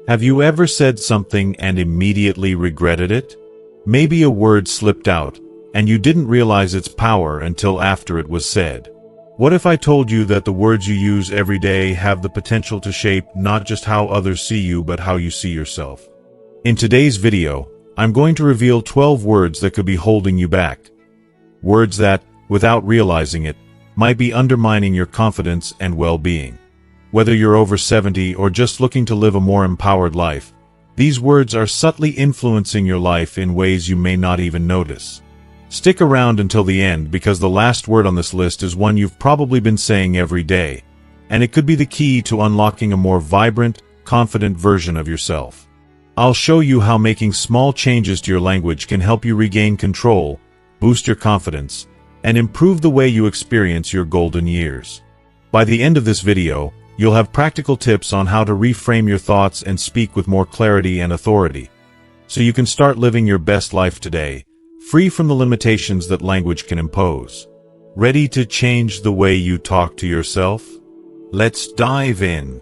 Have you ever said something and immediately regretted it? Maybe a word slipped out, and you didn't realize its power until after it was said. What if I told you that the words you use every day have the potential to shape not just how others see you but how you see yourself? In today's video, I'm going to reveal 12 words that could be holding you back. Words that, without realizing it, might be undermining your confidence and well-being. Whether you're over 70 or just looking to live a more empowered life, these words are subtly influencing your life in ways you may not even notice. Stick around until the end because the last word on this list is one you've probably been saying every day, and it could be the key to unlocking a more vibrant, confident version of yourself. I'll show you how making small changes to your language can help you regain control, boost your confidence, and improve the way you experience your golden years. By the end of this video, you'll have practical tips on how to reframe your thoughts and speak with more clarity and authority, so you can start living your best life today, free from the limitations that language can impose. Ready to change the way you talk to yourself? Let's dive in.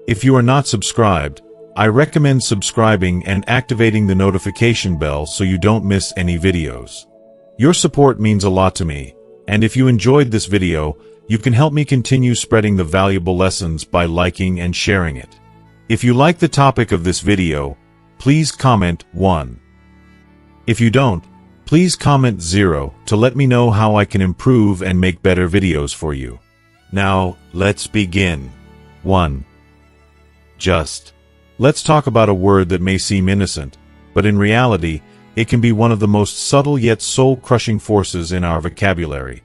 If you are not subscribed, I recommend subscribing and activating the notification bell so you don't miss any videos. Your support means a lot to me, and if you enjoyed this video, you can help me continue spreading the valuable lessons by liking and sharing it. If you like the topic of this video, please comment 1. If you don't, please comment 0 to let me know how I can improve and make better videos for you. Now, let's begin. 1. Just. Let's talk about a word that may seem innocent, but in reality, it can be one of the most subtle yet soul-crushing forces in our vocabulary.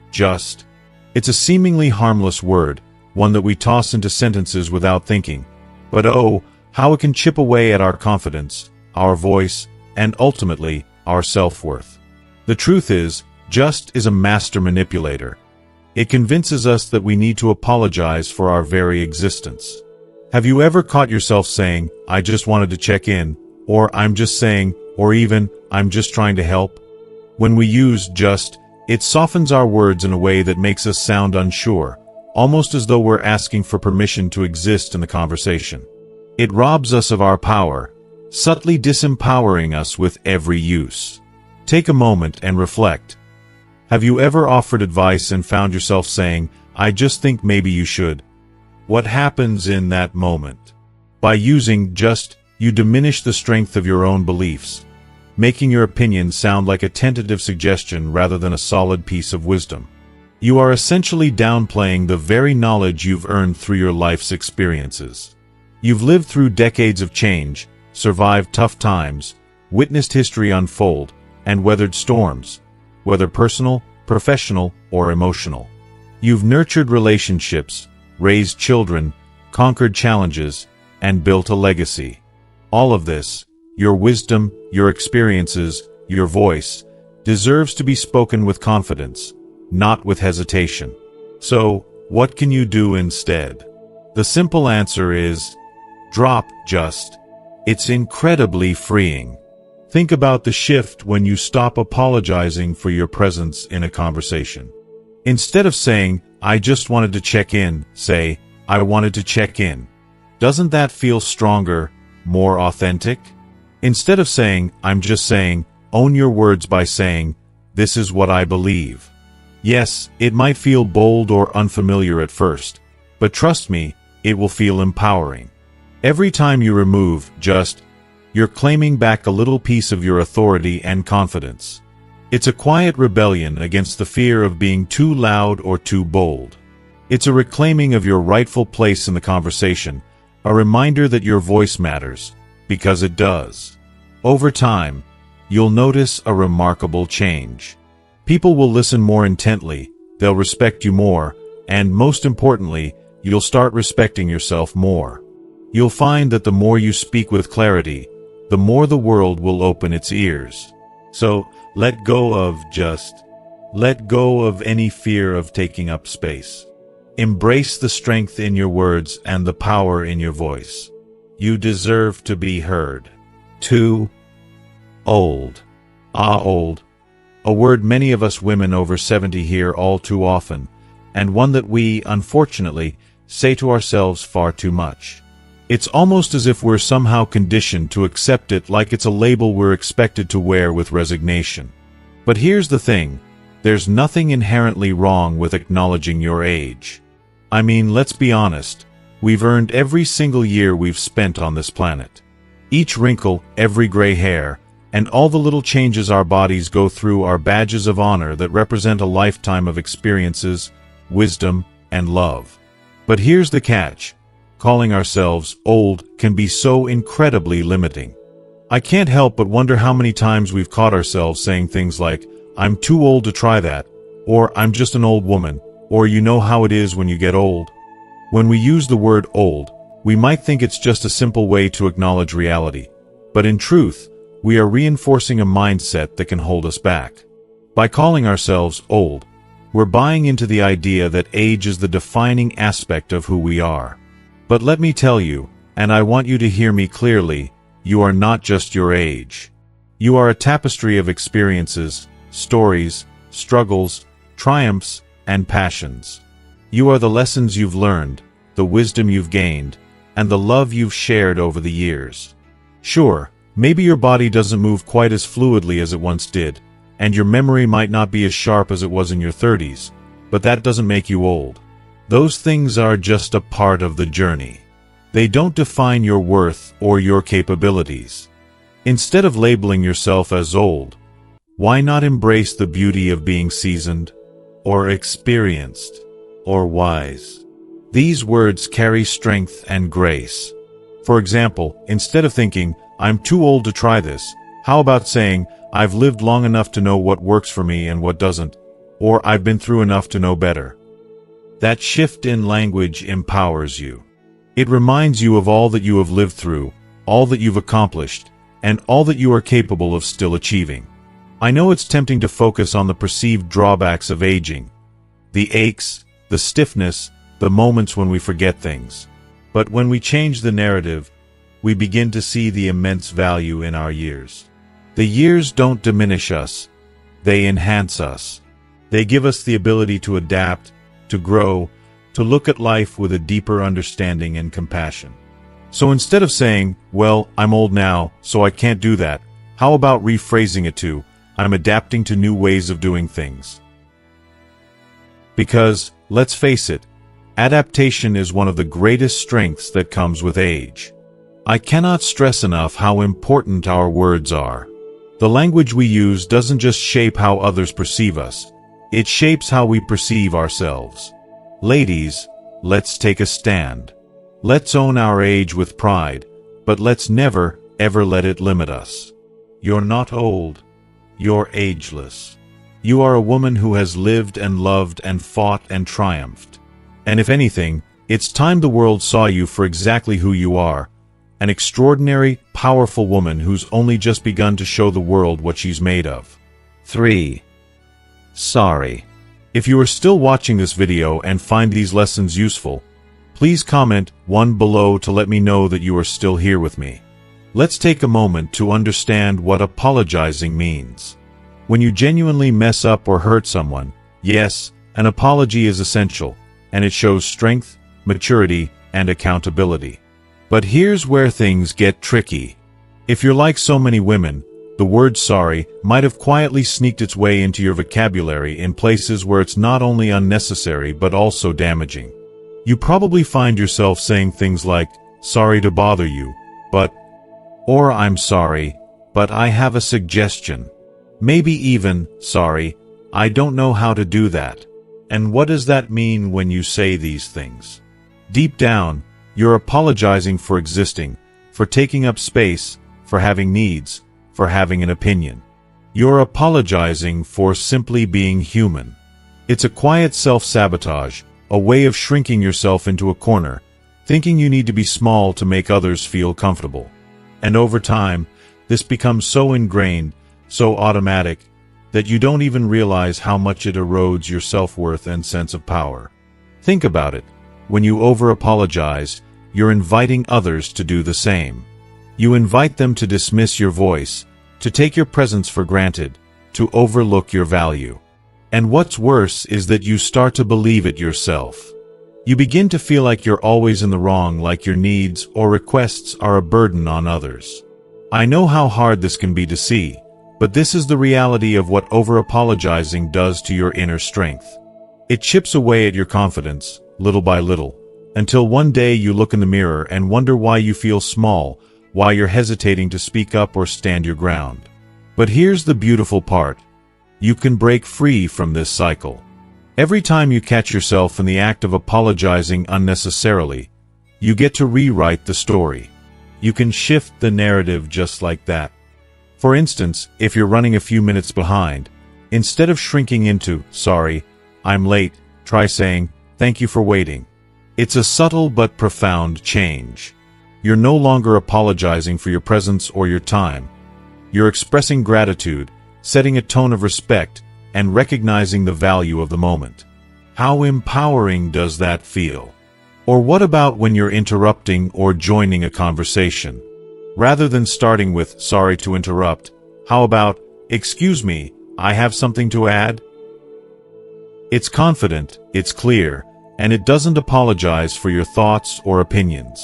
Just. It's a seemingly harmless word, one that we toss into sentences without thinking. But oh, how it can chip away at our confidence, our voice, and ultimately, our self-worth. The truth is, just is a master manipulator. It convinces us that we need to apologize for our very existence. Have you ever caught yourself saying, "I just wanted to check in," or "I'm just saying," or even, "I'm just trying to help"? When we use just, it softens our words in a way that makes us sound unsure, almost as though we're asking for permission to exist in the conversation. It robs us of our power, subtly disempowering us with every use. Take a moment and reflect. Have you ever offered advice and found yourself saying, "I just think maybe you should"? What happens in that moment? By using just, you diminish the strength of your own beliefs, making your opinion sound like a tentative suggestion rather than a solid piece of wisdom. You are essentially downplaying the very knowledge you've earned through your life's experiences. You've lived through decades of change, survived tough times, witnessed history unfold, and weathered storms, whether personal, professional, or emotional. You've nurtured relationships, raised children, conquered challenges, and built a legacy. All of this, your wisdom, your experiences, your voice, deserves to be spoken with confidence, not with hesitation. So, what can you do instead? The simple answer is, drop just. It's incredibly freeing. Think about the shift when you stop apologizing for your presence in a conversation. Instead of saying, "I just wanted to check in," say, "I wanted to check in." Doesn't that feel stronger, more authentic? Instead of saying, "I'm just saying," own your words by saying, "This is what I believe." Yes, it might feel bold or unfamiliar at first, but trust me, it will feel empowering. Every time you remove just, you're claiming back a little piece of your authority and confidence. It's a quiet rebellion against the fear of being too loud or too bold. It's a reclaiming of your rightful place in the conversation, a reminder that your voice matters, because it does. Over time, you'll notice a remarkable change. People will listen more intently, they'll respect you more, and most importantly, you'll start respecting yourself more. You'll find that the more you speak with clarity, the more the world will open its ears. So, let go of just. Let go of any fear of taking up space. Embrace the strength in your words and the power in your voice. You deserve to be heard. 2. Old. Old. A word many of us women over 70 hear all too often, and one that we, unfortunately, say to ourselves far too much. It's almost as if we're somehow conditioned to accept it like it's a label we're expected to wear with resignation. But here's the thing, there's nothing inherently wrong with acknowledging your age. I mean, let's be honest, we've earned every single year we've spent on this planet. Each wrinkle, every gray hair, and all the little changes our bodies go through are badges of honor that represent a lifetime of experiences, wisdom, and love. But here's the catch. Calling ourselves old can be so incredibly limiting. I can't help but wonder how many times we've caught ourselves saying things like, "I'm too old to try that," or "I'm just an old woman," or "you know how it is when you get old." When we use the word old, we might think it's just a simple way to acknowledge reality. But in truth, we are reinforcing a mindset that can hold us back. By calling ourselves old, we're buying into the idea that age is the defining aspect of who we are. But let me tell you, and I want you to hear me clearly, you are not just your age. You are a tapestry of experiences, stories, struggles, triumphs, and passions. You are the lessons you've learned, the wisdom you've gained, and the love you've shared over the years. Sure, maybe your body doesn't move quite as fluidly as it once did, and your memory might not be as sharp as it was in your 30s, but that doesn't make you old. Those things are just a part of the journey. They don't define your worth or your capabilities. Instead of labeling yourself as old, why not embrace the beauty of being seasoned, or experienced, or wise? These words carry strength and grace. For example, instead of thinking, "I'm too old to try this," how about saying, "I've lived long enough to know what works for me and what doesn't," or "I've been through enough to know better"? That shift in language empowers you. It reminds you of all that you have lived through, all that you've accomplished, and all that you are capable of still achieving. I know it's tempting to focus on the perceived drawbacks of aging, the aches, the stiffness, the moments when we forget things. But when we change the narrative, we begin to see the immense value in our years. The years don't diminish us, they enhance us. They give us the ability to adapt, to grow, to look at life with a deeper understanding and compassion. So instead of saying, "Well, I'm old now, so I can't do that," how about rephrasing it to, "I'm adapting to new ways of doing things"? Because, let's face it, adaptation is one of the greatest strengths that comes with age. I cannot stress enough how important our words are. The language we use doesn't just shape how others perceive us, it shapes how we perceive ourselves. Ladies, let's take a stand. Let's own our age with pride, but let's never, ever let it limit us. You're not old. You're ageless. You are a woman who has lived and loved and fought and triumphed. And if anything, it's time the world saw you for exactly who you are, an extraordinary, powerful woman who's only just begun to show the world what she's made of. 3. Sorry. If you are still watching this video and find these lessons useful, please comment 1 below to let me know that you are still here with me. Let's take a moment to understand what apologizing means. When you genuinely mess up or hurt someone, yes, an apology is essential, and it shows strength, maturity, and accountability. But here's where things get tricky. If you're like so many women, the word sorry might have quietly sneaked its way into your vocabulary in places where it's not only unnecessary but also damaging. You probably find yourself saying things like, "Sorry to bother you, but," or "I'm sorry, but I have a suggestion." Maybe even, "Sorry, I don't know how to do that." And what does that mean when you say these things? Deep down, you're apologizing for existing, for taking up space, for having needs, for having an opinion. You're apologizing for simply being human. It's a quiet self-sabotage, a way of shrinking yourself into a corner, thinking you need to be small to make others feel comfortable. And over time, this becomes so ingrained, so automatic, that you don't even realize how much it erodes your self-worth and sense of power. Think about it. When you over-apologize, you're inviting others to do the same. You invite them to dismiss your voice, to take your presence for granted, to overlook your value. And what's worse is that you start to believe it yourself. You begin to feel like you're always in the wrong, like your needs or requests are a burden on others. I know how hard this can be to see, but this is the reality of what over-apologizing does to your inner strength. It chips away at your confidence, little by little, until one day you look in the mirror and wonder why you feel small, why you're hesitating to speak up or stand your ground. But here's the beautiful part. You can break free from this cycle. Every time you catch yourself in the act of apologizing unnecessarily, you get to rewrite the story. You can shift the narrative just like that. For instance, if you're running a few minutes behind, instead of shrinking into, "Sorry, I'm late," try saying, "Thank you for waiting." It's a subtle but profound change. You're no longer apologizing for your presence or your time. You're expressing gratitude, setting a tone of respect, and recognizing the value of the moment. How empowering does that feel? Or what about when you're interrupting or joining a conversation? Rather than starting with, "Sorry to interrupt," how about, "Excuse me, I have something to add"? It's confident, it's clear, and it doesn't apologize for your thoughts or opinions.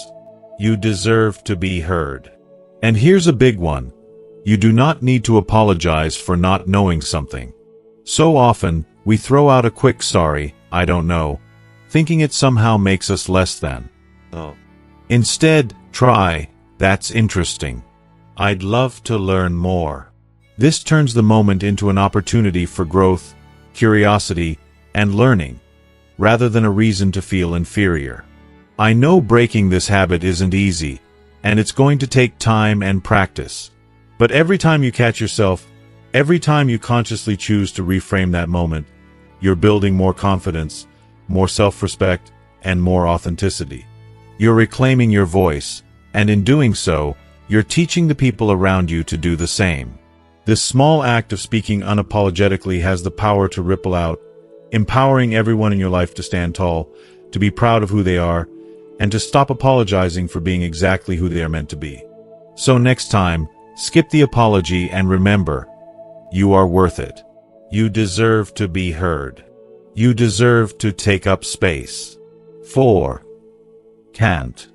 You deserve to be heard. And here's a big one. You do not need to apologize for not knowing something. So often, we throw out a quick "Sorry, I don't know," thinking it somehow makes us less than. Instead, try, "That's interesting. I'd love to learn more." This turns the moment into an opportunity for growth, curiosity, and learning, rather than a reason to feel inferior. I know breaking this habit isn't easy, and it's going to take time and practice. But every time you catch yourself, every time you consciously choose to reframe that moment, you're building more confidence, more self-respect, and more authenticity. You're reclaiming your voice, and in doing so, you're teaching the people around you to do the same. This small act of speaking unapologetically has the power to ripple out, empowering everyone in your life to stand tall, to be proud of who they are, and to stop apologizing for being exactly who they are meant to be. So next time, skip the apology and remember, you are worth it. You deserve to be heard. You deserve to take up space. 4. Can't.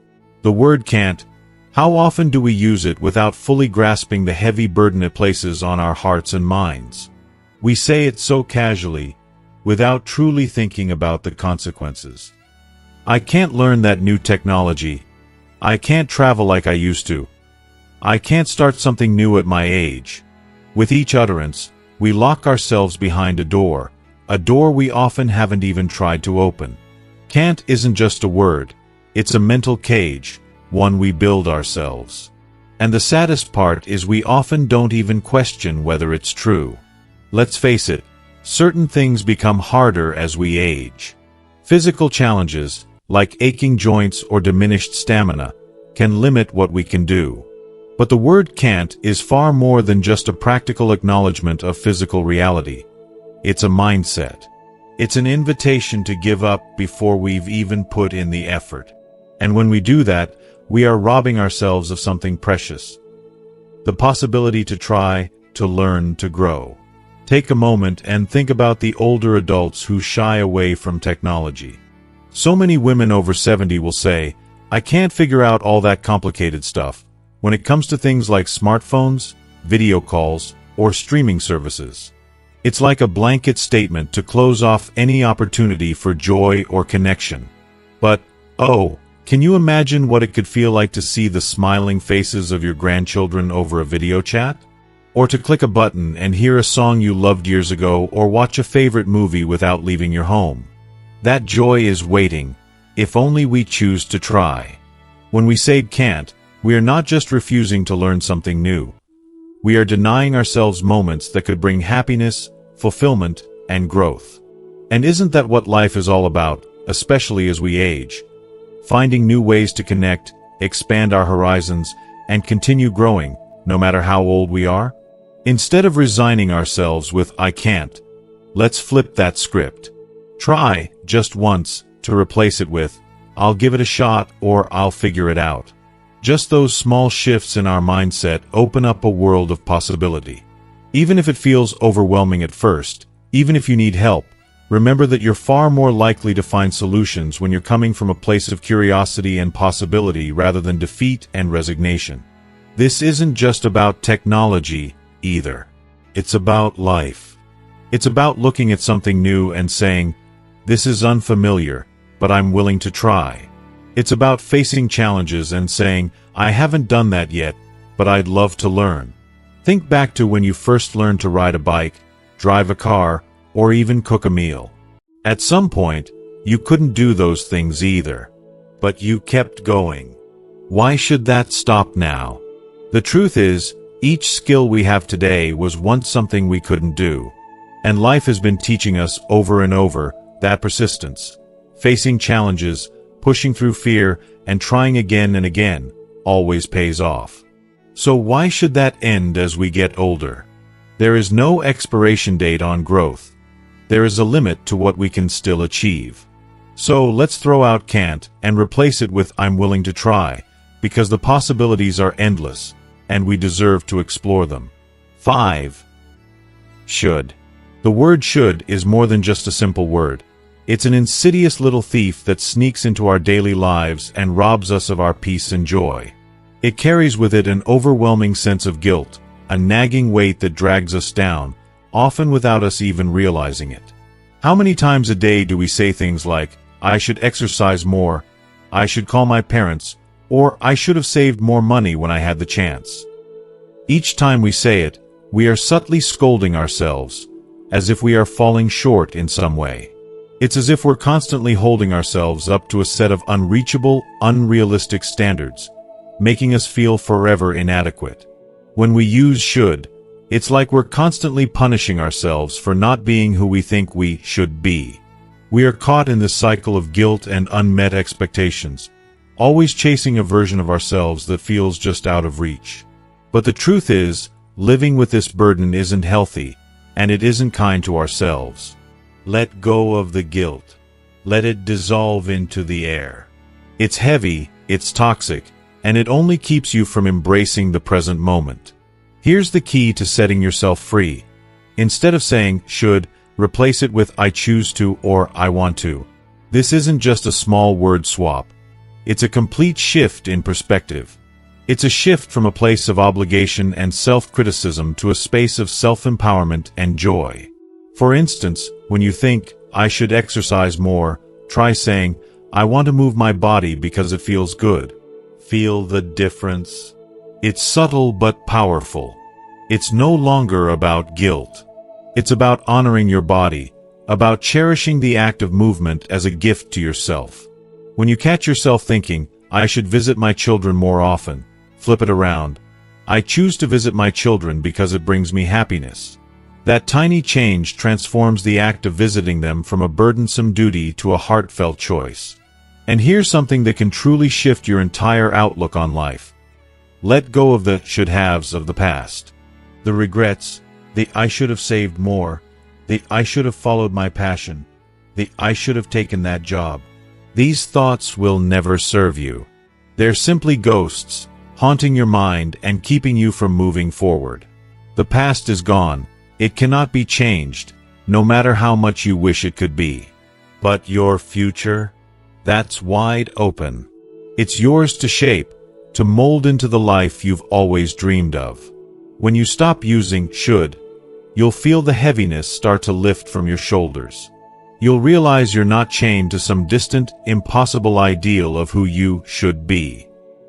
The word can't. How often do we use it without fully grasping the heavy burden it places on our hearts and minds? We say it so casually, without truly thinking about the consequences. I can't learn that new technology. I can't travel like I used to. I can't start something new at my age. With each utterance, we lock ourselves behind a door we often haven't even tried to open. Can't isn't just a word, it's a mental cage, one we build ourselves. And the saddest part is we often don't even question whether it's true. Let's face it, certain things become harder as we age. Physical challenges, like aching joints or diminished stamina, can limit what we can do. But the word can't is far more than just a practical acknowledgement of physical reality. It's a mindset. It's an invitation to give up before we've even put in the effort. And when we do that, we are robbing ourselves of something precious. The possibility to try, to learn, to grow. Take a moment and think about the older adults who shy away from technology. So many women over 70 will say, "I can't figure out all that complicated stuff," when it comes to things like smartphones, video calls, or streaming services. It's like a blanket statement to close off any opportunity for joy or connection. But, oh, can you imagine what it could feel like to see the smiling faces of your grandchildren over a video chat? Or to click a button and hear a song you loved years ago, or watch a favorite movie without leaving your home? That joy is waiting, if only we choose to try. When we say can't, we are not just refusing to learn something new. We are denying ourselves moments that could bring happiness, fulfillment, and growth. And isn't that what life is all about, especially as we age? Finding new ways to connect, expand our horizons, and continue growing, no matter how old we are? Instead of resigning ourselves with "I can't," let's flip that script. Try, just once, to replace it with "I'll give it a shot" or "I'll figure it out." Just those small shifts in our mindset open up a world of possibility. Even if it feels overwhelming at first, even if you need help, Remember that you're far more likely to find solutions when you're coming from a place of curiosity and possibility rather than defeat and resignation. This isn't just about technology, either. It's about life. It's about looking at something new and saying, "This is unfamiliar, but I'm willing to try." It's about facing challenges and saying, "I haven't done that yet, but I'd love to learn." Think back to when you first learned to ride a bike, drive a car, or even cook a meal. At some point, you couldn't do those things either. But you kept going. Why should that stop now? The truth is, each skill we have today was once something we couldn't do. And life has been teaching us over and over that persistence, facing challenges, pushing through fear, and trying again and again, always pays off. So why should that end as we get older? There is no expiration date on growth. There is a limit to what we can still achieve. So let's throw out can't and replace it with I'm willing to try, because the possibilities are endless, and we deserve to explore them. 5. Should. The word should is more than just a simple word. It's an insidious little thief that sneaks into our daily lives and robs us of our peace and joy. It carries with it an overwhelming sense of guilt, a nagging weight that drags us down, often without us even realizing it. How many times a day do we say things like, "I should exercise more," "I should call my parents," or "I should have saved more money when I had the chance"? Each time we say it, we are subtly scolding ourselves, as if we are falling short in some way. It's as if we're constantly holding ourselves up to a set of unreachable, unrealistic standards, making us feel forever inadequate. When we use should, it's like we're constantly punishing ourselves for not being who we think we should be. We are caught in this cycle of guilt and unmet expectations, always chasing a version of ourselves that feels just out of reach. But the truth is, living with this burden isn't healthy, and it isn't kind to ourselves. Let go of the guilt. Let it dissolve into the air. It's heavy, it's toxic, and it only keeps you from embracing the present moment. Here's the key to setting yourself free. Instead of saying should, replace it with I choose to or I want to. This isn't just a small word swap. It's a complete shift in perspective. It's a shift from a place of obligation and self-criticism to a space of self-empowerment and joy. For instance, when you think, "I should exercise more," try saying, "I want to move my body because it feels good." Feel the difference. It's subtle but powerful. It's no longer about guilt. It's about honoring your body, about cherishing the act of movement as a gift to yourself. When you catch yourself thinking, "I should visit my children more often," flip it around. "I choose to visit my children because it brings me happiness." That tiny change transforms the act of visiting them from a burdensome duty to a heartfelt choice. And here's something that can truly shift your entire outlook on life. Let go of the should-haves of the past. The regrets, the "I should have saved more," the "I should have followed my passion," the "I should have taken that job." These thoughts will never serve you. They're simply ghosts, haunting your mind and keeping you from moving forward. The past is gone. It cannot be changed, no matter how much you wish it could be. But your future? That's wide open. It's yours to shape, to mold into the life you've always dreamed of. When you stop using should, you'll feel the heaviness start to lift from your shoulders. You'll realize you're not chained to some distant, impossible ideal of who you should be.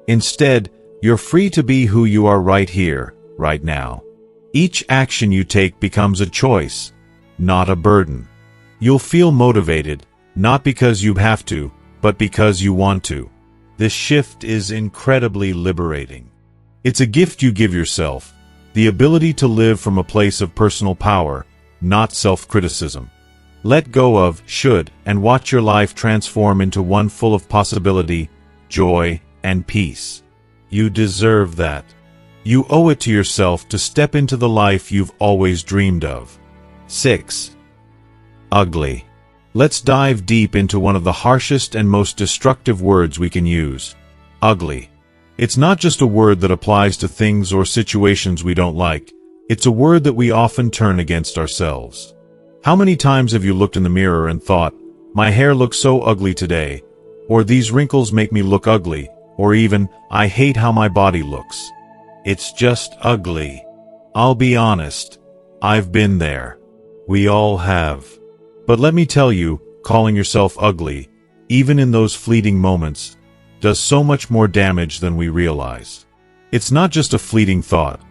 Instead, you're free to be who you are right here, right now. Each action you take becomes a choice, not a burden. You'll feel motivated, not because you have to, but because you want to. This shift is incredibly liberating. It's a gift you give yourself, the ability to live from a place of personal power, not self-criticism. Let go of should and watch your life transform into one full of possibility, joy, and peace. You deserve that. You owe it to yourself to step into the life you've always dreamed of. 6. Ugly. Let's dive deep into one of the harshest and most destructive words we can use. Ugly. It's not just a word that applies to things or situations we don't like. It's a word that we often turn against ourselves. How many times have you looked in the mirror and thought, my hair looks so ugly today, or these wrinkles make me look ugly, or even, I hate how my body looks. It's just ugly. I'll be honest, I've been there. We all have. But let me tell you, calling yourself ugly, even in those fleeting moments, does so much more damage than we realize. It's not just a fleeting thought.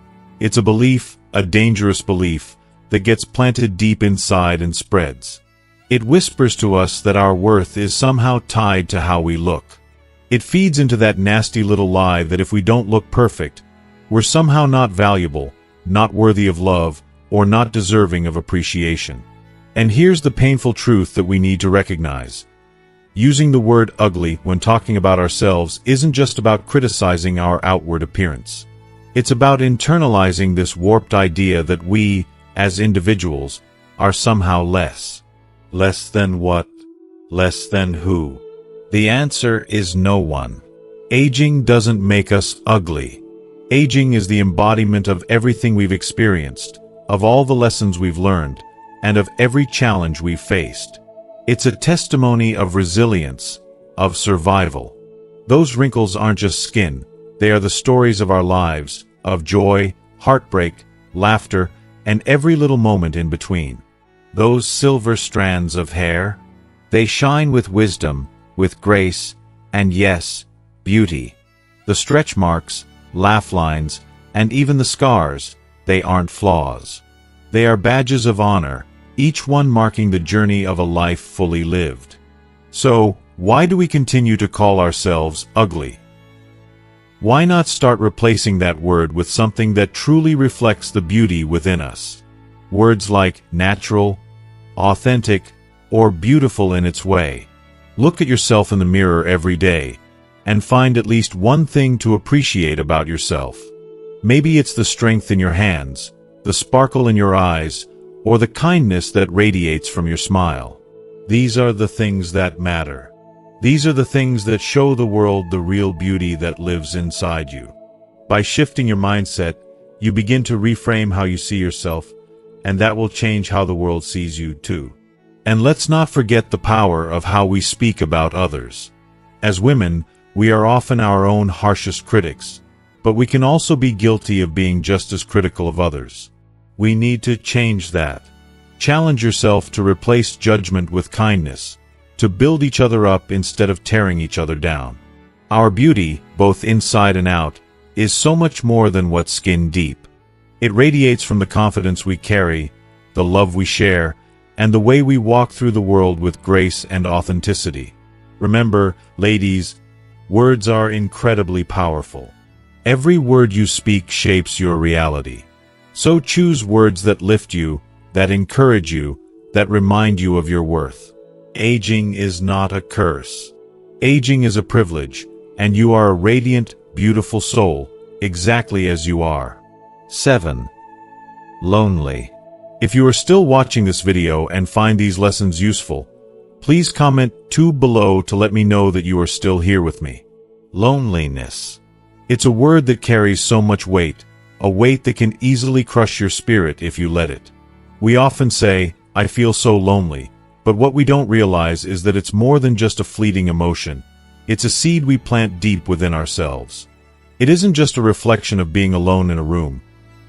It's a belief, a dangerous belief, that gets planted deep inside and spreads. It whispers to us that our worth is somehow tied to how we look. It feeds into that nasty little lie that if we don't look perfect, we're somehow not valuable, not worthy of love, or not deserving of appreciation. And here's the painful truth that we need to recognize. Using the word ugly when talking about ourselves isn't just about criticizing our outward appearance. It's about internalizing this warped idea that we, as individuals, are somehow less. Less than what? Less than who? The answer is no one. Aging doesn't make us ugly. Aging is the embodiment of everything we've experienced, of all the lessons we've learned, and of every challenge we've faced. It's a testimony of resilience, of survival. Those wrinkles aren't just skin, they are the stories of our lives, of joy, heartbreak, laughter, and every little moment in between. Those silver strands of hair, they shine with wisdom, with grace, and yes, beauty. The stretch marks, laugh lines, and even the scars, they aren't flaws. They are badges of honor, each one marking the journey of a life fully lived. So, why do we continue to call ourselves ugly? Why not start replacing that word with something that truly reflects the beauty within us? Words like natural, authentic, or beautiful in its way. Look at yourself in the mirror every day, and find at least one thing to appreciate about yourself. Maybe it's the strength in your hands, the sparkle in your eyes, or the kindness that radiates from your smile. These are the things that matter. These are the things that show the world the real beauty that lives inside you. By shifting your mindset, you begin to reframe how you see yourself, and that will change how the world sees you too. And let's not forget the power of how we speak about others. As women, we are often our own harshest critics, but we can also be guilty of being just as critical of others. We need to change that. Challenge yourself to replace judgment with kindness, to build each other up instead of tearing each other down. Our beauty, both inside and out, is so much more than what's skin deep. It radiates from the confidence we carry, the love we share, and the way we walk through the world with grace and authenticity. Remember, ladies, words are incredibly powerful. Every word you speak shapes your reality. So choose words that lift you, that encourage you, that remind you of your worth. Aging is not a curse. Aging is a privilege, and you are a radiant, beautiful soul, exactly as you are. 7. Lonely. If you are still watching this video and find these lessons useful, please comment 2 below to let me know that you are still here with me. Loneliness. It's a word that carries so much weight, a weight that can easily crush your spirit if you let it. We often say, I feel so lonely, but what we don't realize is that it's more than just a fleeting emotion. It's a seed we plant deep within ourselves. It isn't just a reflection of being alone in a room.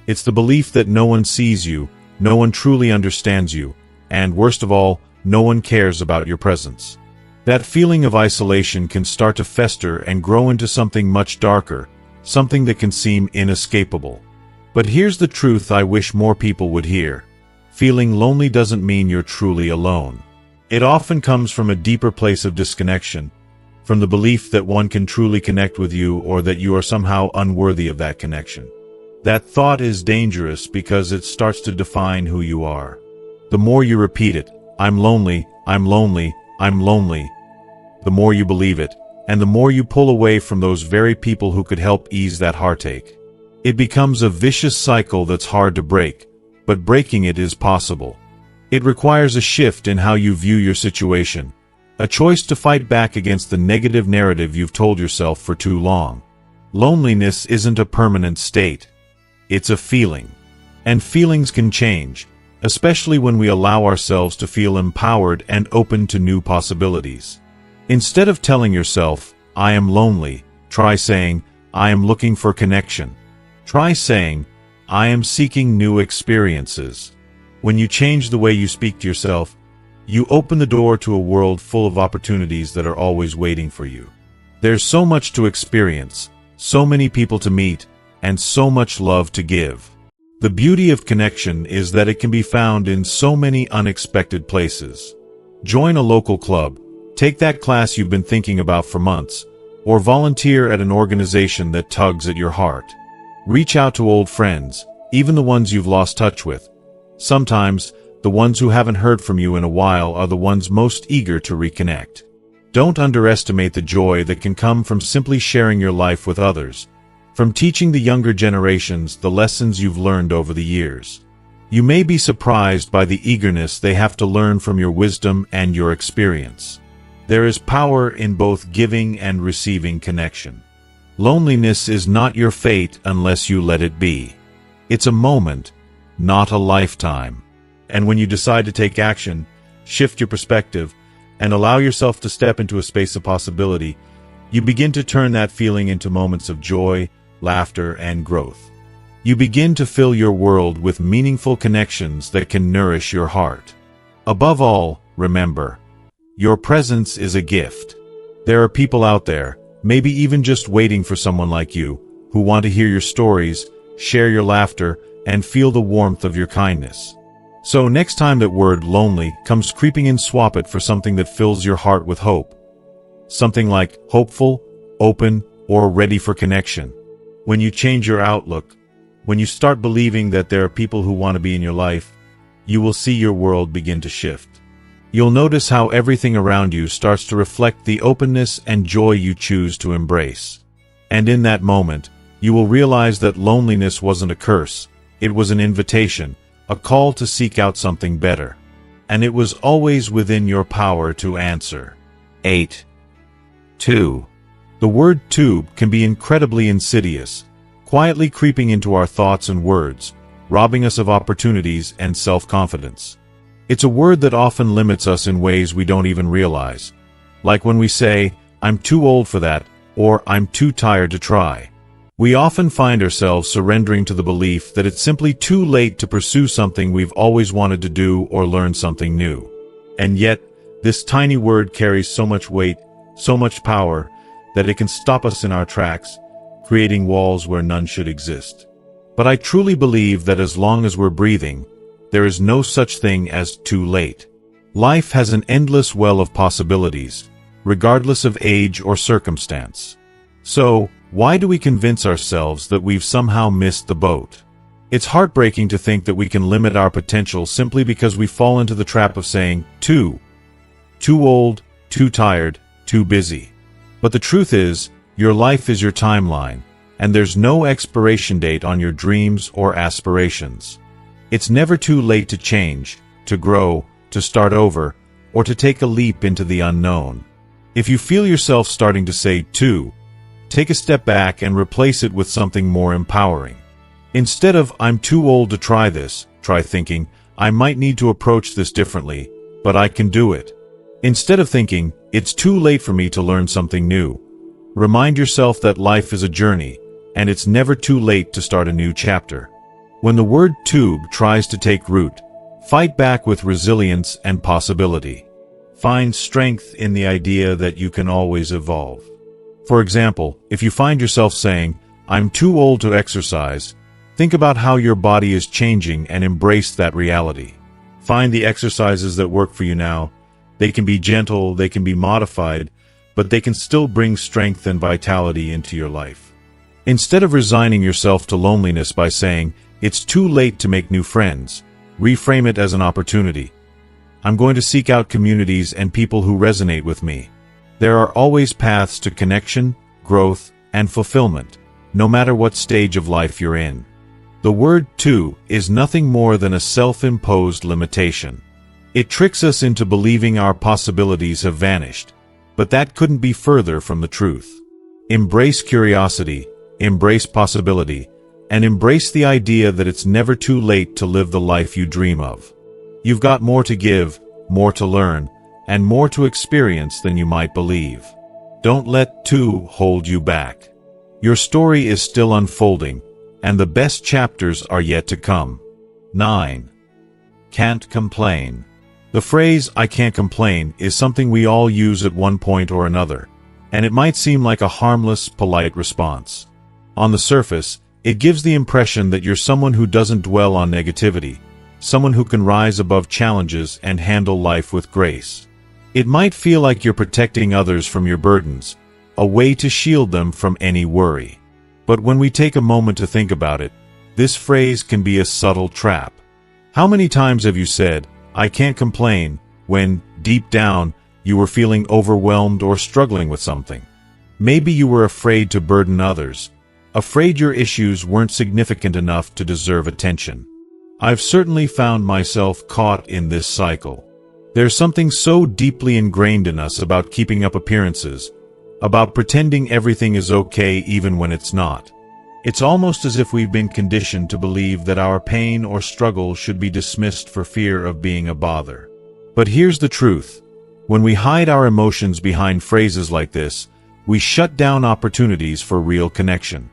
It's the belief that no one sees you, no one truly understands you, and worst of all, no one cares about your presence. That feeling of isolation can start to fester and grow into something much darker, something that can seem inescapable. But here's the truth I wish more people would hear. Feeling lonely doesn't mean you're truly alone. It often comes from a deeper place of disconnection, from the belief that one can truly connect with you or that you are somehow unworthy of that connection. That thought is dangerous because it starts to define who you are. The more you repeat it, I'm lonely, I'm lonely, I'm lonely, the more you believe it, and the more you pull away from those very people who could help ease that heartache. It becomes a vicious cycle that's hard to break, but breaking it is possible. It requires a shift in how you view your situation, a choice to fight back against the negative narrative you've told yourself for too long. Loneliness isn't a permanent state. It's a feeling. And feelings can change. especially when we allow ourselves to feel empowered and open to new possibilities. Instead of telling yourself, "I am lonely," try saying, "I am looking for connection." Try saying, "I am seeking new experiences." When you change the way you speak to yourself, you open the door to a world full of opportunities that are always waiting for you. There's so much to experience, so many people to meet, and so much love to give. The beauty of connection is that it can be found in so many unexpected places. Join a local club, take that class you've been thinking about for months, or volunteer at an organization that tugs at your heart. Reach out to old friends, even the ones you've lost touch with. Sometimes, the ones who haven't heard from you in a while are the ones most eager to reconnect. Don't underestimate the joy that can come from simply sharing your life with others, from teaching the younger generations the lessons you've learned over the years. You may be surprised by the eagerness they have to learn from your wisdom and your experience. There is power in both giving and receiving connection. Loneliness is not your fate unless you let it be. It's a moment, not a lifetime. And when you decide to take action, shift your perspective, and allow yourself to step into a space of possibility, you begin to turn that feeling into moments of joy, laughter, and growth. You begin to fill your world with meaningful connections that can nourish your heart. Above all, remember, your presence is a gift. There are people out there, maybe even just waiting for someone like you, who want to hear your stories, share your laughter, and feel the warmth of your kindness. So next time that word lonely comes creeping in, swap it for something that fills your heart with hope. Something like hopeful, open, or ready for connection. When you change your outlook, when you start believing that there are people who want to be in your life, you will see your world begin to shift. You'll notice how everything around you starts to reflect the openness and joy you choose to embrace. And in that moment, you will realize that loneliness wasn't a curse, it was an invitation, a call to seek out something better. And it was always within your power to answer. 8. 2. The word tube can be incredibly insidious, quietly creeping into our thoughts and words, robbing us of opportunities and self-confidence. It's a word that often limits us in ways we don't even realize. Like when we say, "I'm too old for that," or "I'm too tired to try." We often find ourselves surrendering to the belief that it's simply too late to pursue something we've always wanted to do or learn something new. And yet, this tiny word carries so much weight, so much power, that it can stop us in our tracks, creating walls where none should exist. But I truly believe that as long as we're breathing, there is no such thing as too late. Life has an endless well of possibilities, regardless of age or circumstance. So, why do we convince ourselves that we've somehow missed the boat? It's heartbreaking to think that we can limit our potential simply because we fall into the trap of saying, too old, too tired, too busy. But the truth is, your life is your timeline, and there's no expiration date on your dreams or aspirations. It's never too late to change, to grow, to start over, or to take a leap into the unknown. If you feel yourself starting to say too, take a step back and replace it with something more empowering. Instead of "I'm too old to try this," try thinking, "I might need to approach this differently, but I can do it." Instead of thinking, "It's too late for me to learn something new," remind yourself that life is a journey, and it's never too late to start a new chapter. When the word tube tries to take root, fight back with resilience and possibility. Find strength in the idea that you can always evolve. For example, if you find yourself saying, "I'm too old to exercise," think about how your body is changing and embrace that reality. Find the exercises that work for you now. They can be gentle, they can be modified, but they can still bring strength and vitality into your life. Instead of resigning yourself to loneliness by saying, "It's too late to make new friends," reframe it as an opportunity. I'm going to seek out communities and people who resonate with me. There are always paths to connection, growth, and fulfillment, no matter what stage of life you're in. The word too is nothing more than a self-imposed limitation. It tricks us into believing our possibilities have vanished, but that couldn't be further from the truth. Embrace curiosity, embrace possibility, and embrace the idea that it's never too late to live the life you dream of. You've got more to give, more to learn, and more to experience than you might believe. Don't let "too" hold you back. Your story is still unfolding, and the best chapters are yet to come. 9. Can't complain. The phrase, "I can't complain," is something we all use at one point or another, and it might seem like a harmless, polite response. On the surface, it gives the impression that you're someone who doesn't dwell on negativity, someone who can rise above challenges and handle life with grace. It might feel like you're protecting others from your burdens, a way to shield them from any worry. But when we take a moment to think about it, this phrase can be a subtle trap. How many times have you said, "I can't complain," when, deep down, you were feeling overwhelmed or struggling with something? Maybe you were afraid to burden others, afraid your issues weren't significant enough to deserve attention. I've certainly found myself caught in this cycle. There's something so deeply ingrained in us about keeping up appearances, about pretending everything is okay even when it's not. It's almost as if we've been conditioned to believe that our pain or struggle should be dismissed for fear of being a bother. But here's the truth. When we hide our emotions behind phrases like this, we shut down opportunities for real connection.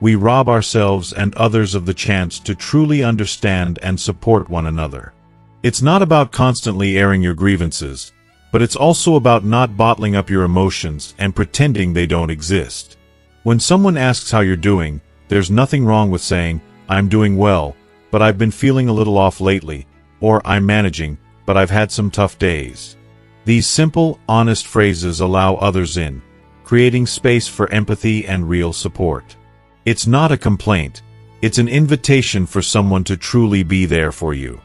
We rob ourselves and others of the chance to truly understand and support one another. It's not about constantly airing your grievances, but it's also about not bottling up your emotions and pretending they don't exist. When someone asks how you're doing, there's nothing wrong with saying, "I'm doing well, but I've been feeling a little off lately," or "I'm managing, but I've had some tough days." These simple, honest phrases allow others in, creating space for empathy and real support. It's not a complaint, it's an invitation for someone to truly be there for you.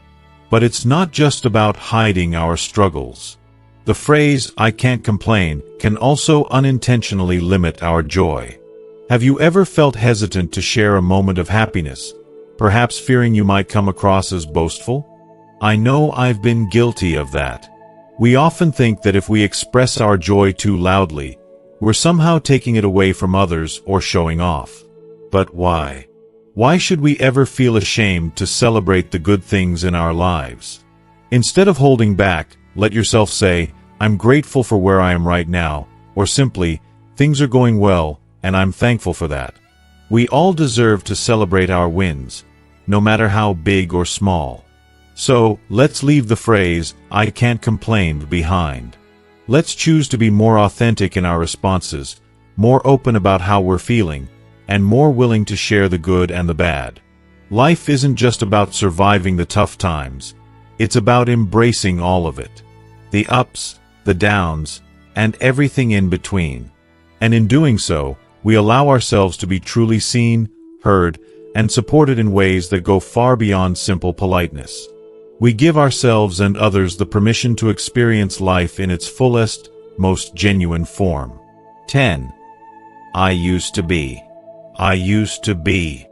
But it's not just about hiding our struggles. The phrase, "I can't complain," can also unintentionally limit our joy. Have you ever felt hesitant to share a moment of happiness, perhaps fearing you might come across as boastful? I know I've been guilty of that. We often think that if we express our joy too loudly, we're somehow taking it away from others or showing off. But why? Why should we ever feel ashamed to celebrate the good things in our lives? Instead of holding back, let yourself say, "I'm grateful for where I am right now," or simply, "Things are going well, and I'm thankful for that." We all deserve to celebrate our wins, no matter how big or small. So, let's leave the phrase, "I can't complain," behind. Let's choose to be more authentic in our responses, more open about how we're feeling, and more willing to share the good and the bad. Life isn't just about surviving the tough times, it's about embracing all of it. The ups, the downs, and everything in between. And in doing so, we allow ourselves to be truly seen, heard, and supported in ways that go far beyond simple politeness. We give ourselves and others the permission to experience life in its fullest, most genuine form. 10. I used to be. I used to be.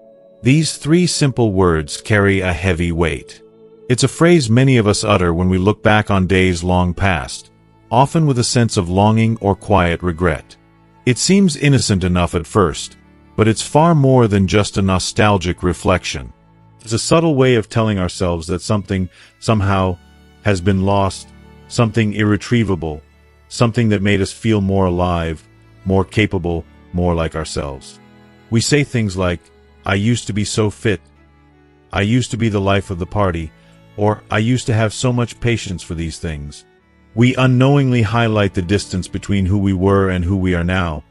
These three simple words carry a heavy weight. It's a phrase many of us utter when we look back on days long past, often with a sense of longing or quiet regret. It seems innocent enough at first, but it's far more than just a nostalgic reflection. It's a subtle way of telling ourselves that something, somehow, has been lost, something irretrievable, something that made us feel more alive, more capable, more like ourselves. We say things like, "I used to be so fit," "I used to be the life of the party," or "I used to have so much patience for these things." We unknowingly highlight the distance between who we were and who we are now,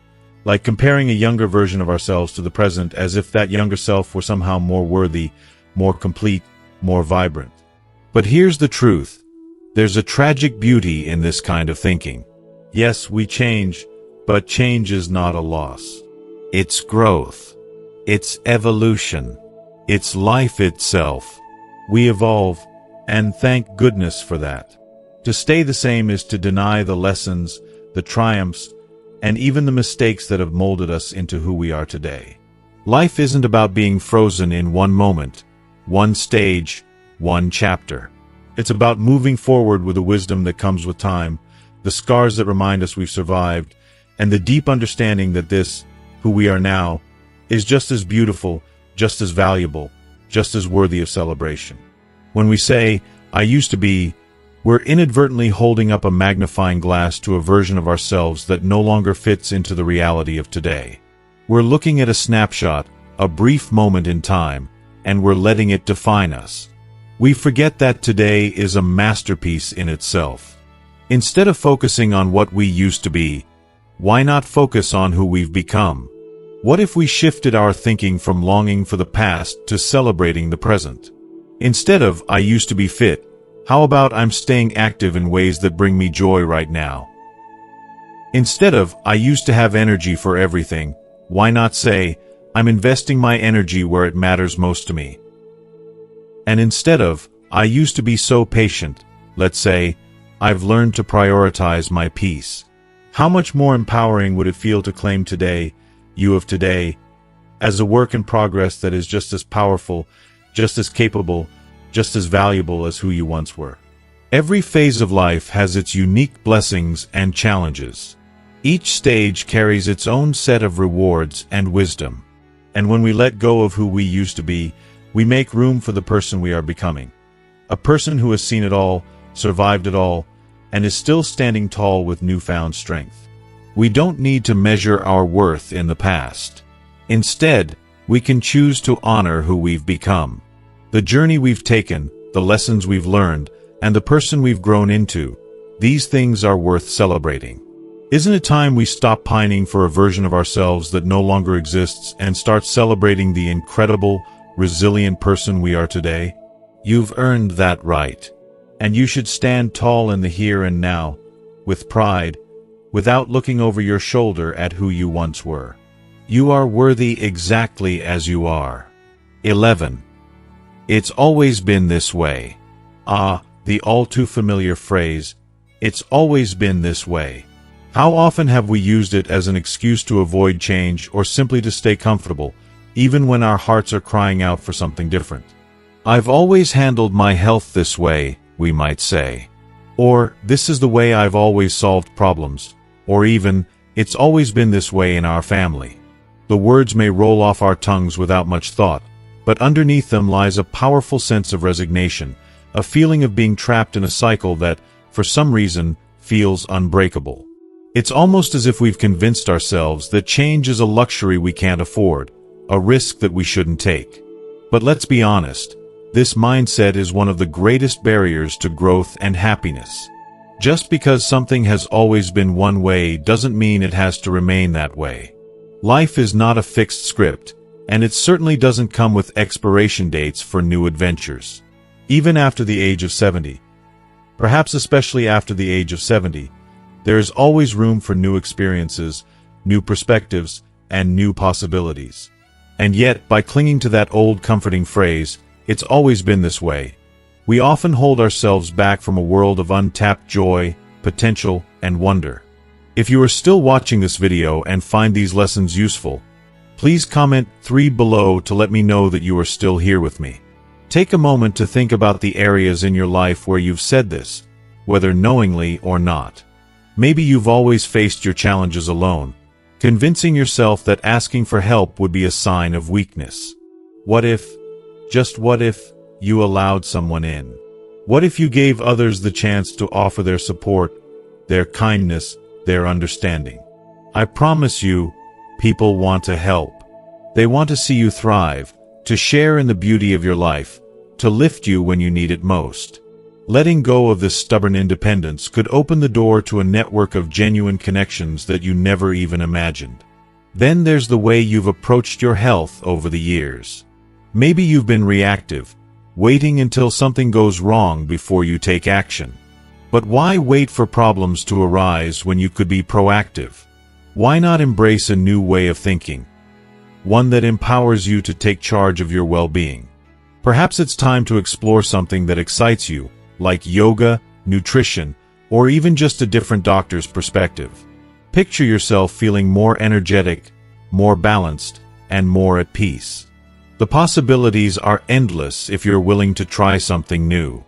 like comparing a younger version of ourselves to the present as if that younger self were somehow more worthy, more complete, more vibrant. But here's the truth. There's a tragic beauty in this kind of thinking. Yes, we change, but change is not a loss. It's growth. It's evolution. It's life itself. We evolve, and thank goodness for that. To stay the same is to deny the lessons, the triumphs, and even the mistakes that have molded us into who we are today. Life isn't about being frozen in one moment, one stage, one chapter. It's about moving forward with the wisdom that comes with time, the scars that remind us we've survived, and the deep understanding that this, who we are now, is just as beautiful, just as valuable, just as worthy of celebration. When we say, "I used to be," we're inadvertently holding up a magnifying glass to a version of ourselves that no longer fits into the reality of today. We're looking at a snapshot, a brief moment in time, and we're letting it define us. We forget that today is a masterpiece in itself. Instead of focusing on what we used to be, why not focus on who we've become? What if we shifted our thinking from longing for the past to celebrating the present? Instead of, "I used to be fit," how about "I'm staying active in ways that bring me joy right now"? Instead of, "I used to have energy for everything," why not say, "I'm investing my energy where it matters most to me"? And instead of, "I used to be so patient," let's say, "I've learned to prioritize my peace." How much more empowering would it feel to claim today, you of today, as a work in progress that is just as powerful, just as capable, just as valuable as who you once were? Every phase of life has its unique blessings and challenges. Each stage carries its own set of rewards and wisdom. And when we let go of who we used to be, we make room for the person we are becoming. A person who has seen it all, survived it all, and is still standing tall with newfound strength. We don't need to measure our worth in the past. Instead, we can choose to honor who we've become. The journey we've taken, the lessons we've learned, and the person we've grown into, these things are worth celebrating. Isn't it time we stop pining for a version of ourselves that no longer exists and start celebrating the incredible, resilient person we are today? You've earned that right. And you should stand tall in the here and now, with pride, without looking over your shoulder at who you once were. You are worthy exactly as you are. 11. It's always been this way. Ah, the all-too-familiar phrase, "It's always been this way." How often have we used it as an excuse to avoid change or simply to stay comfortable, even when our hearts are crying out for something different? "I've always handled my health this way," we might say. Or, "This is the way I've always solved problems." Or even, "It's always been this way in our family." The words may roll off our tongues without much thought, but underneath them lies a powerful sense of resignation, a feeling of being trapped in a cycle that, for some reason, feels unbreakable. It's almost as if we've convinced ourselves that change is a luxury we can't afford, a risk that we shouldn't take. But let's be honest, this mindset is one of the greatest barriers to growth and happiness. Just because something has always been one way doesn't mean it has to remain that way. Life is not a fixed script, and it certainly doesn't come with expiration dates for new adventures. Even after the age of 70, perhaps especially after the age of 70, there is always room for new experiences, new perspectives, and new possibilities. And yet, by clinging to that old comforting phrase, "It's always been this way," we often hold ourselves back from a world of untapped joy, potential, and wonder. If you are still watching this video and find these lessons useful, please comment 3 below to let me know that you are still here with me. Take a moment to think about the areas in your life where you've said this, whether knowingly or not. Maybe you've always faced your challenges alone, convincing yourself that asking for help would be a sign of weakness. What if, just what if, you allowed someone in? What if you gave others the chance to offer their support, their kindness, their understanding? I promise you, people want to help. They want to see you thrive, to share in the beauty of your life, to lift you when you need it most. Letting go of this stubborn independence could open the door to a network of genuine connections that you never even imagined. Then there's the way you've approached your health over the years. Maybe you've been reactive, waiting until something goes wrong before you take action. But why wait for problems to arise when you could be proactive? Why not embrace a new way of thinking? One that empowers you to take charge of your well-being. Perhaps it's time to explore something that excites you, like yoga, nutrition, or even just a different doctor's perspective. Picture yourself feeling more energetic, more balanced, and more at peace. The possibilities are endless if you're willing to try something new.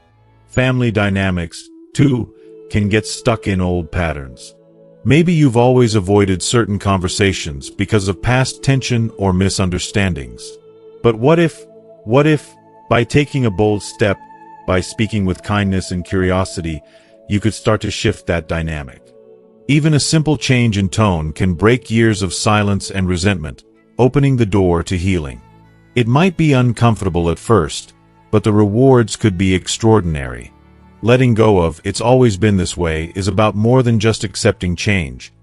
Family dynamics, too, can get stuck in old patterns. Maybe you've always avoided certain conversations because of past tension or misunderstandings. But what if, by taking a bold step, by speaking with kindness and curiosity, you could start to shift that dynamic? Even a simple change in tone can break years of silence and resentment, opening the door to healing. It might be uncomfortable at first, but the rewards could be extraordinary. Letting go of "it's always been this way" is about more than just accepting change.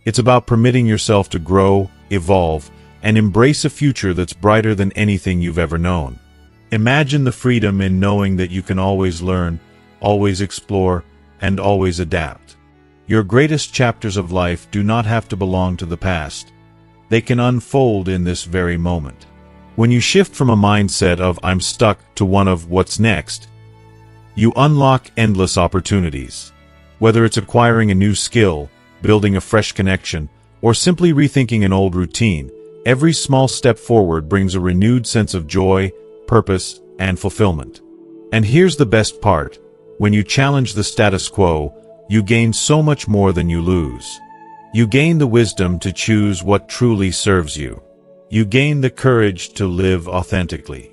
It's about permitting yourself to grow, evolve, and embrace a future that's brighter than anything you've ever known. Imagine the freedom in knowing that you can always learn, always explore, and always adapt. Your greatest chapters of life do not have to belong to the past. They can unfold in this very moment. When you shift from a mindset of "I'm stuck" to one of "what's next," you unlock endless opportunities. Whether it's acquiring a new skill, building a fresh connection, or simply rethinking an old routine, every small step forward brings a renewed sense of joy, purpose, and fulfillment. And here's the best part: when you challenge the status quo, you gain so much more than you lose. You gain the wisdom to choose what truly serves you. You gain the courage to live authentically.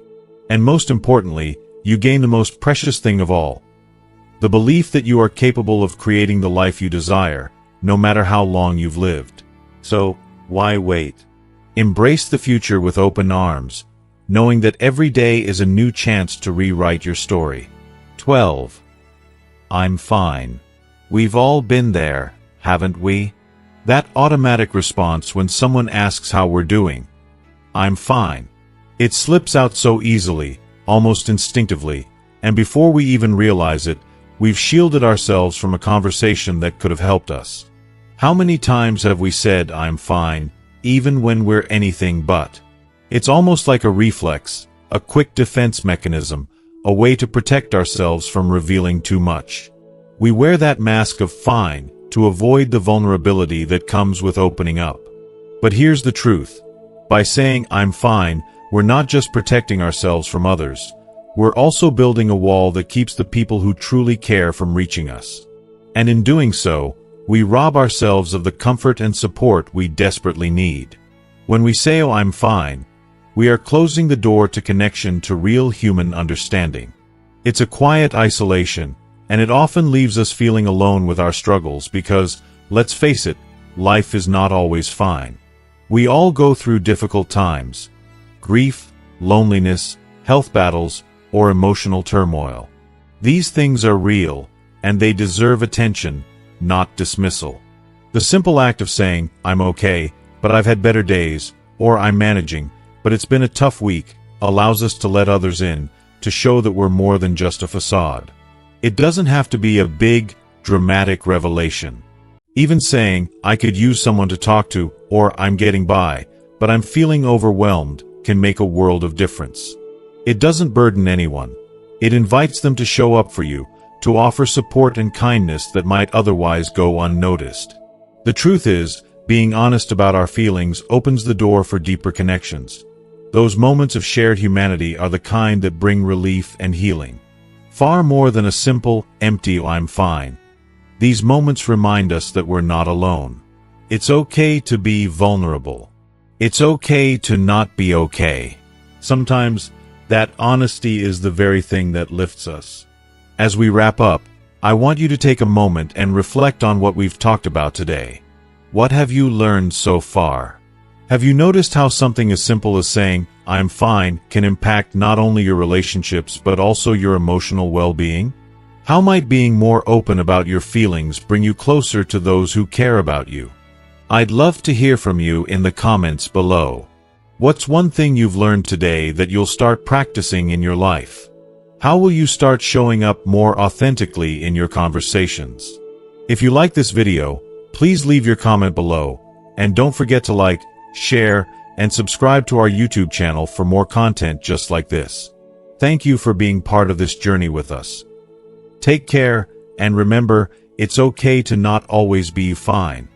And most importantly, you gain the most precious thing of all: the belief that you are capable of creating the life you desire, no matter how long you've lived. So, why wait? Embrace the future with open arms, knowing that every day is a new chance to rewrite your story. 12. I'm fine. We've all been there, haven't we? That automatic response when someone asks how we're doing. I'm fine. It slips out so easily, almost instinctively, and before we even realize it, we've shielded ourselves from a conversation that could have helped us. How many times have we said "I'm fine," even when we're anything but? It's almost like a reflex, a quick defense mechanism, a way to protect ourselves from revealing too much. We wear that mask of fine to avoid the vulnerability that comes with opening up. But here's the truth. By saying "I'm fine," we're not just protecting ourselves from others. We're also building a wall that keeps the people who truly care from reaching us. And in doing so, we rob ourselves of the comfort and support we desperately need. When we say "oh, I'm fine," we are closing the door to connection, to real human understanding. It's a quiet isolation, and it often leaves us feeling alone with our struggles because, let's face it, life is not always fine. We all go through difficult times: grief, loneliness, health battles, or emotional turmoil. These things are real, and they deserve attention, not dismissal. The simple act of saying "I'm okay, but I've had better days," or "I'm managing, but it's been a tough week," allows us to let others in, to show that we're more than just a facade. It doesn't have to be a big, dramatic revelation. Even saying "I could use someone to talk to," or "I'm getting by, but I'm feeling overwhelmed," can make a world of difference. It doesn't burden anyone. It invites them to show up for you, to offer support and kindness that might otherwise go unnoticed. The truth is, being honest about our feelings opens the door for deeper connections. Those moments of shared humanity are the kind that bring relief and healing. Far more than a simple, empty "I'm fine." These moments remind us that we're not alone. It's okay to be vulnerable. It's okay to not be okay. Sometimes, that honesty is the very thing that lifts us. As we wrap up, I want you to take a moment and reflect on what we've talked about today. What have you learned so far? Have you noticed how something as simple as saying "I'm fine" can impact not only your relationships but also your emotional well-being? How might being more open about your feelings bring you closer to those who care about you? I'd love to hear from you in the comments below. What's one thing you've learned today that you'll start practicing in your life? How will you start showing up more authentically in your conversations? If you like this video, please leave your comment below, and don't forget to like, share, and subscribe to our YouTube channel for more content just like this. Thank you for being part of this journey with us. Take care, and remember, it's okay to not always be fine.